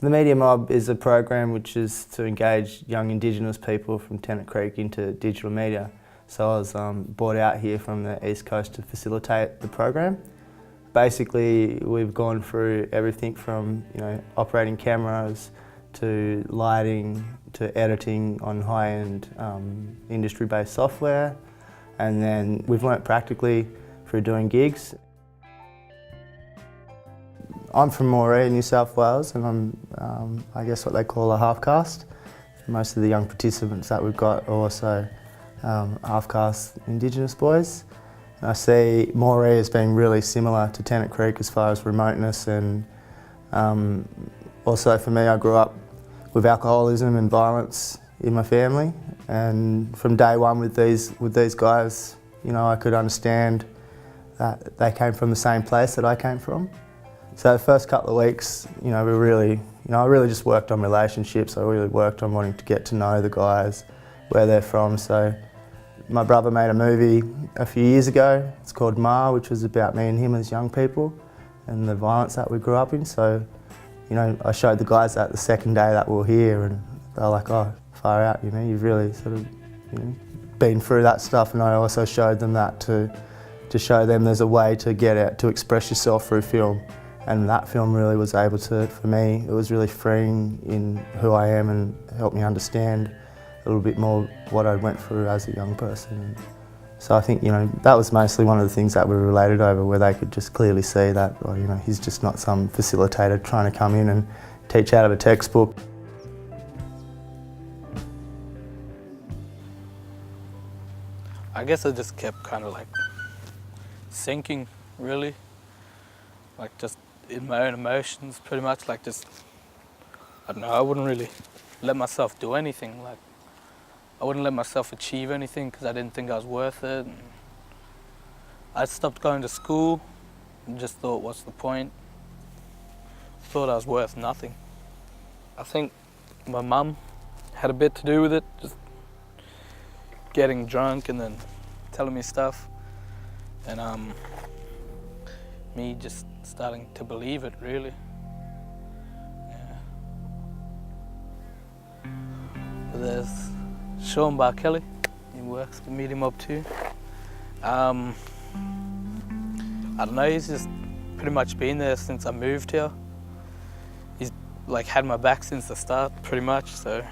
The Media Mob is a program which is to engage young Indigenous people from Tennant Creek into digital media. So I was brought out here from the East Coast to facilitate the program. Basically, we've gone through everything from operating cameras to lighting to editing on high-end industry-based software, and then we've learnt practically through doing gigs. I'm from Moree, New South Wales, and I'm I guess what they call a half-caste. Most of the young participants that we've got are also half-caste Indigenous boys. And I see Moree as being really similar to Tennant Creek as far as remoteness, and also for me, I grew up with alcoholism and violence in my family, and from day one with these guys, I could understand that they came from the same place that I came from. So the first couple of weeks, I really just worked on relationships. I really worked on wanting to get to know the guys, where they're from. So my brother made a movie a few years ago. It's called Ma, which was about me and him as young people and the violence that we grew up in. So, I showed the guys that the second day that we were here, and they were like, "Oh, far out, you've really sort of been through that stuff." And I also showed them that to show them there's a way to get out, to express yourself through film. And that film really was able to, for me, it was really freeing in who I am and helped me understand a little bit more what I went through as a young person. So I think, that was mostly one of the things that we related over, where they could just clearly see that, he's just not some facilitator trying to come in and teach out of a textbook. I guess I just kept kind of like sinking, really. Like just in my own emotions, pretty much. Like just, I don't know, I wouldn't really let myself do anything. Like, I wouldn't let myself achieve anything because I didn't think I was worth it. And I stopped going to school and just thought, what's the point? Thought I was worth nothing. I think my mum had a bit to do with it, just getting drunk and then telling me stuff. And me just starting to believe it, really. Yeah. But there's Sean Barkelly, he works the Media Mob too. I don't know, he's just pretty much been there since I moved here. He's like had my back since the start, pretty much, so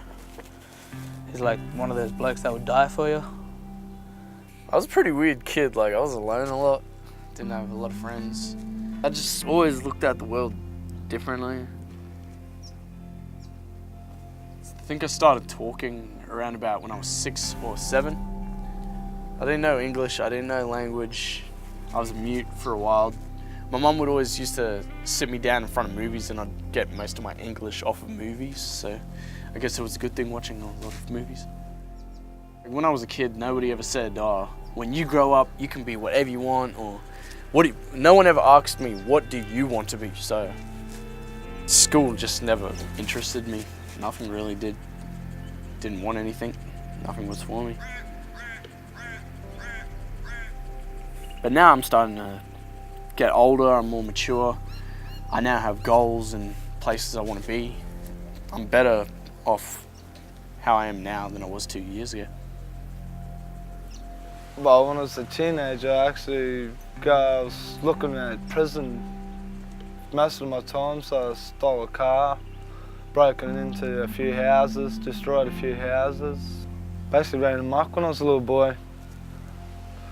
he's like one of those blokes that would die for you. I was a pretty weird kid, like I was alone a lot, didn't have a lot of friends. I just always looked at the world differently. I think I started talking around about when I was 6 or 7. I didn't know English, I didn't know language. I was mute for a while. My mum would always used to sit me down in front of movies, and I'd get most of my English off of movies, so I guess it was a good thing watching a lot of movies. When I was a kid, nobody ever said, "Oh, when you grow up, you can be whatever you want," or no one ever asked me, "What do you want to be?" So school just never interested me. Nothing really did. Didn't want anything. Nothing was for me. But now I'm starting to get older, I'm more mature. I now have goals and places I want to be. I'm better off how I am now than I was 2 years ago. Well, when I was a teenager, I was looking at prison most of my time, so I stole a car, broken into a few houses, destroyed a few houses. Basically ran amok when I was a little boy.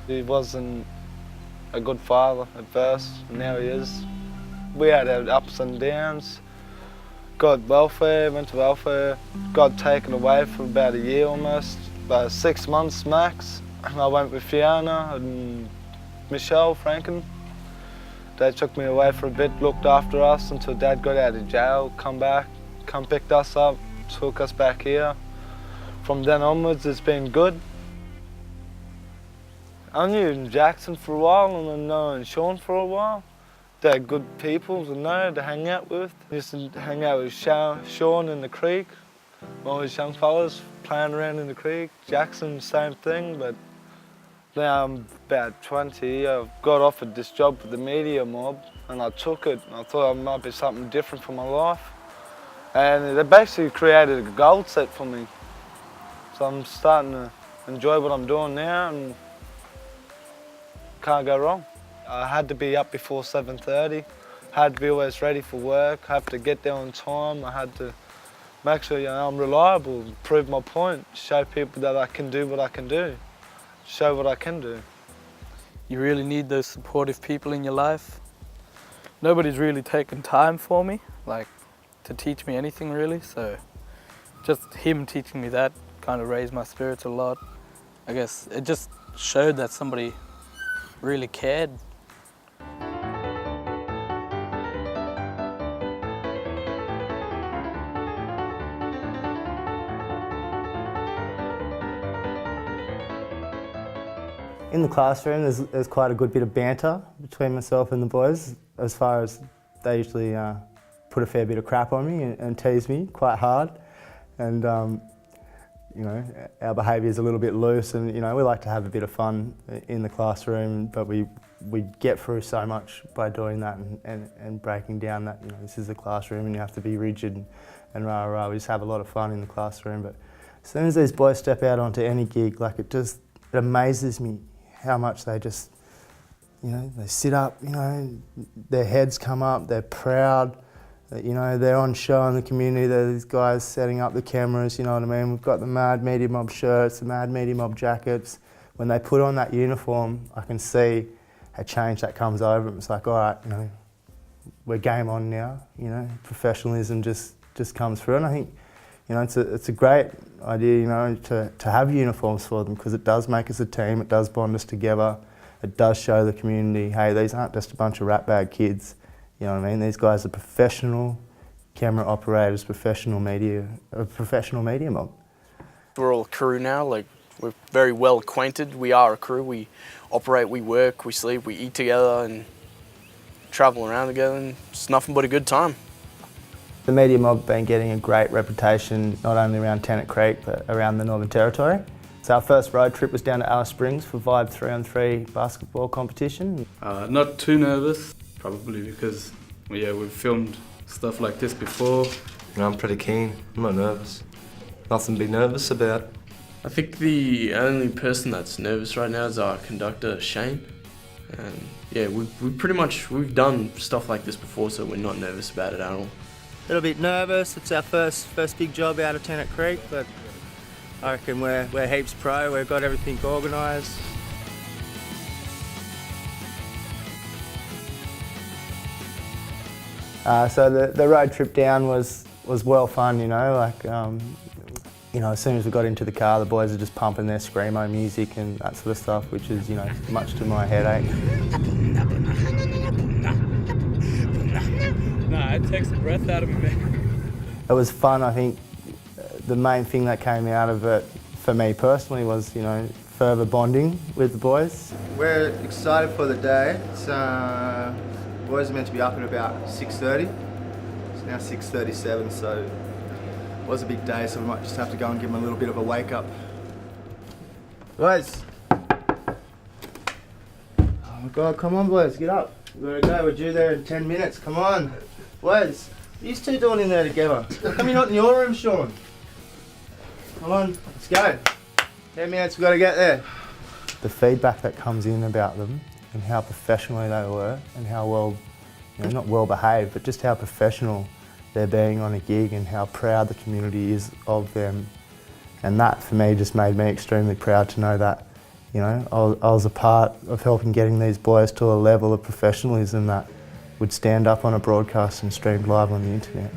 He wasn't a good father at first, and now he is. We had our ups and downs. Got welfare, went to welfare, got taken away for about a year almost, about 6 months max. I went with Fiona and Michelle Franken. They took me away for a bit, looked after us until Dad got out of jail, come picked us up, took us back here. From then onwards, it's been good. I knew Jackson for a while, and I've known Sean for a while. They're good people to know, to hang out with. I used to hang out with Sean in the creek, all these young fellas playing around in the creek. Jackson, same thing, but now I'm about 20. I've got offered this job with the Media Mob, and I took it. I thought it might be something different for my life. And they basically created a goal set for me. So I'm starting to enjoy what I'm doing now and can't go wrong. I had to be up before 7:30, had to be always ready for work, have to get there on time, I had to make sure I'm reliable, prove my point, show people that I can do what I can do, show what I can do. You really need those supportive people in your life. Nobody's really taken time for me, like to teach me anything really, so just him teaching me that kind of raised my spirits a lot. I guess it just showed that somebody really cared. In the classroom, there's quite a good bit of banter between myself and the boys, as far as they usually put a fair bit of crap on me and tease me quite hard. And you know, our behaviour is a little bit loose, and you know, we like to have a bit of fun in the classroom, but we get through so much by doing that and breaking down that, you know, this is a classroom and you have to be rigid and rah rah. We just have a lot of fun in the classroom, but as soon as these boys step out onto any gig, like it amazes me how much they just, you know, they sit up, you know, their heads come up, they're proud, you know, they're on show in the community, they're these guys setting up the cameras, you know what I mean? We've got the Mad Media Mob shirts, the Mad Media Mob jackets. When they put on that uniform, I can see a change that comes over them. It's like, all right, you know, we're game on now, you know, professionalism just comes through. And I think, you know, it's a great idea, you know, to have uniforms for them, because it does make us a team, it does bond us together, it does show the community, hey, these aren't just a bunch of ratbag kids, you know what I mean? These guys are professional camera operators, professional media mob. We're all a crew now, like we're very well acquainted. We are a crew, we operate, we work, we sleep, we eat together and travel around together, and it's nothing but a good time. The Media Mob have been getting a great reputation not only around Tennant Creek but around the Northern Territory. So our first road trip was down to Alice Springs for Vibe 3-on-3 basketball competition. Not too nervous, probably because we've filmed stuff like this before. I'm pretty keen, I'm not nervous. Nothing to be nervous about. I think the only person that's nervous right now is our conductor, Shane. And yeah, we've done stuff like this before, so we're not nervous about it at all. A little bit nervous, it's our first big job out of Tennant Creek, but I reckon we're heaps pro, we've got everything organised. So the road trip down was well fun, you know, like, you know, as soon as we got into the car, the boys are just pumping their screamo music and that sort of stuff, which is, you know, much to my headache. Nah, it takes the breath out of me, man. It was fun. I think the main thing that came out of it for me personally was, you know, further bonding with the boys. We're excited for the day. The boys are meant to be up at about 6:30. It's now 6:37, so it was a big day, so we might just have to go and give them a little bit of a wake up. Boys! Oh my God, come on boys, get up. We're gonna go, we're due there in 10 minutes, come on. Boys, what are you two doing in there together? How come you're not in your room, Sean? Come on, let's go. 10 minutes, we've got to get there. The feedback that comes in about them and how professionally they were and how well, you know, not well behaved, but just how professional they're being on a gig and how proud the community is of them. And that for me just made me extremely proud to know that, you know, I was a part of helping getting these boys to a level of professionalism that would stand up on a broadcast and streamed live on the internet.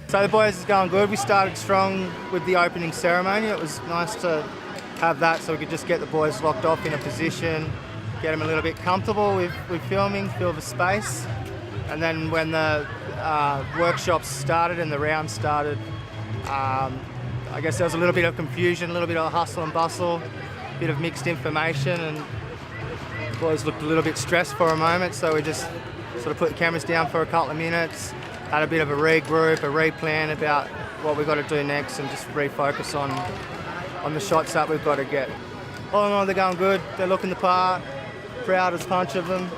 So the boys is going good. We started strong with the opening ceremony. It was nice to have that so we could just get the boys locked off in a position, get them a little bit comfortable with filming, fill the space. And then when the workshops started and the round started, I guess there was a little bit of confusion, a little bit of hustle and bustle, a bit of mixed information, and the boys looked a little bit stressed for a moment, so we just sort of put the cameras down for a couple of minutes, had a bit of a regroup, a replan about what we've got to do next, and just refocus on the shots that we've got to get. All in all, they're going good, they're looking the part, proud as punch of them.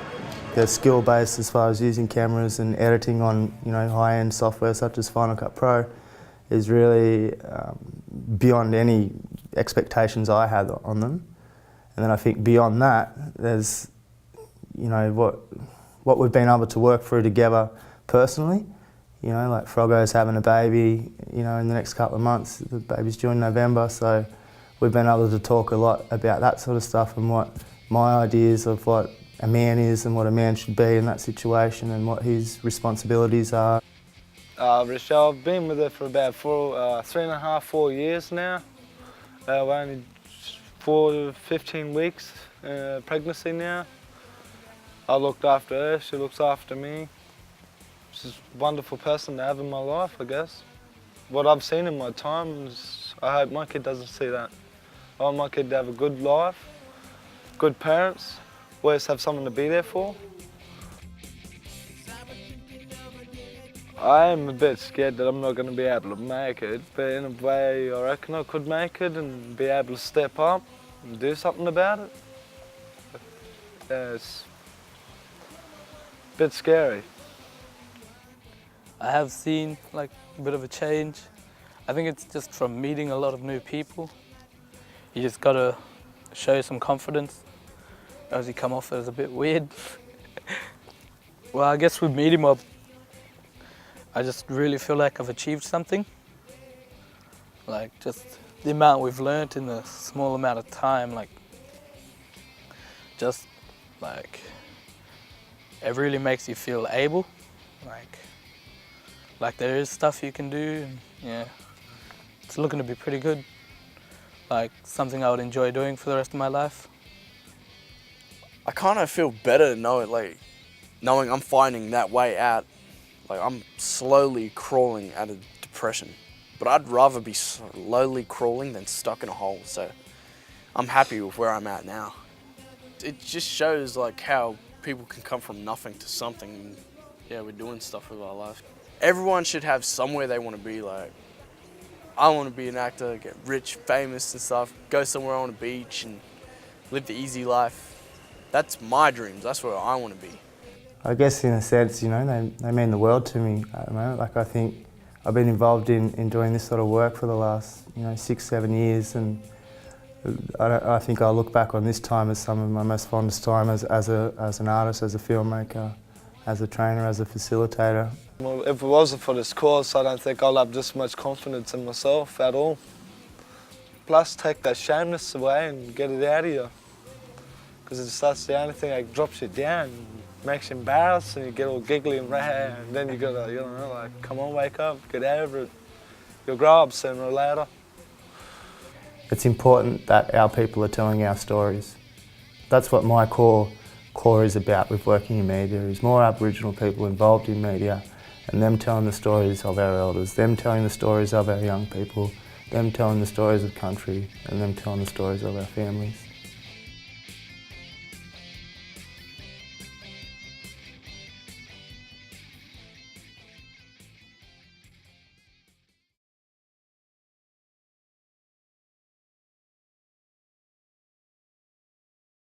the skill base as far as using cameras and editing on high-end software such as Final Cut Pro is really beyond any expectations I had on them. And then I think beyond that, there's what we've been able to work through together personally. Like Froggo's having a baby, in the next couple of months. The baby's due in November, so we've been able to talk a lot about that sort of stuff and what my ideas of what a man is and what a man should be in that situation and what his responsibilities are. Rochelle, I've been with her for about 3.5, 4 years now. We're only 4 to 15 weeks pregnancy now. I looked after her, she looks after me. She's a wonderful person to have in my life, I guess. What I've seen in my time is, I hope my kid doesn't see that. I want my kid to have a good life, good parents, always have someone to be there for. I am a bit scared that I'm not going to be able to make it, but in a way I reckon I could make it and be able to step up and do something about it. It's a bit scary. I have seen like a bit of a change. I think it's just from meeting a lot of new people. You just gotta show some confidence, as you come off as a bit weird. Well, I guess with Meaty Mob, I just really feel like I've achieved something. Like just the amount we've learnt in a small amount of time, like just like it really makes you feel able. Like there is stuff you can do, and yeah, it's looking to be pretty good. Like something I would enjoy doing for the rest of my life. I kind of feel better knowing I'm finding that way out. Like I'm slowly crawling out of depression, but I'd rather be slowly crawling than stuck in a hole. So I'm happy with where I'm at now. It just shows like how people can come from nothing to something. And, yeah, we're doing stuff with our life. Everyone should have somewhere they want to be. Like, I want to be an actor, get rich, famous and stuff, go somewhere on a beach and live the easy life. That's my dreams, that's where I want to be. I guess in a sense, they mean the world to me at the moment. Like I think I've been involved in doing this sort of work for the last 6, 7 years, and I think I'll look back on this time as some of my most fondest time as an artist, as a filmmaker, as a trainer, as a facilitator. Well, if it wasn't for this course, I don't think I'll have this much confidence in myself at all. Plus, take that shameness away and get it out of you. Because that's the only thing that drops you down, makes you embarrassed, and you get all giggly and rah, and then you gotta, come on, wake up, get over it. You'll grow up sooner or later. It's important that our people are telling our stories. That's what my core is about with working in media, is more Aboriginal people involved in media and them telling the stories of our elders, them telling the stories of our young people, them telling the stories of country and them telling the stories of our families.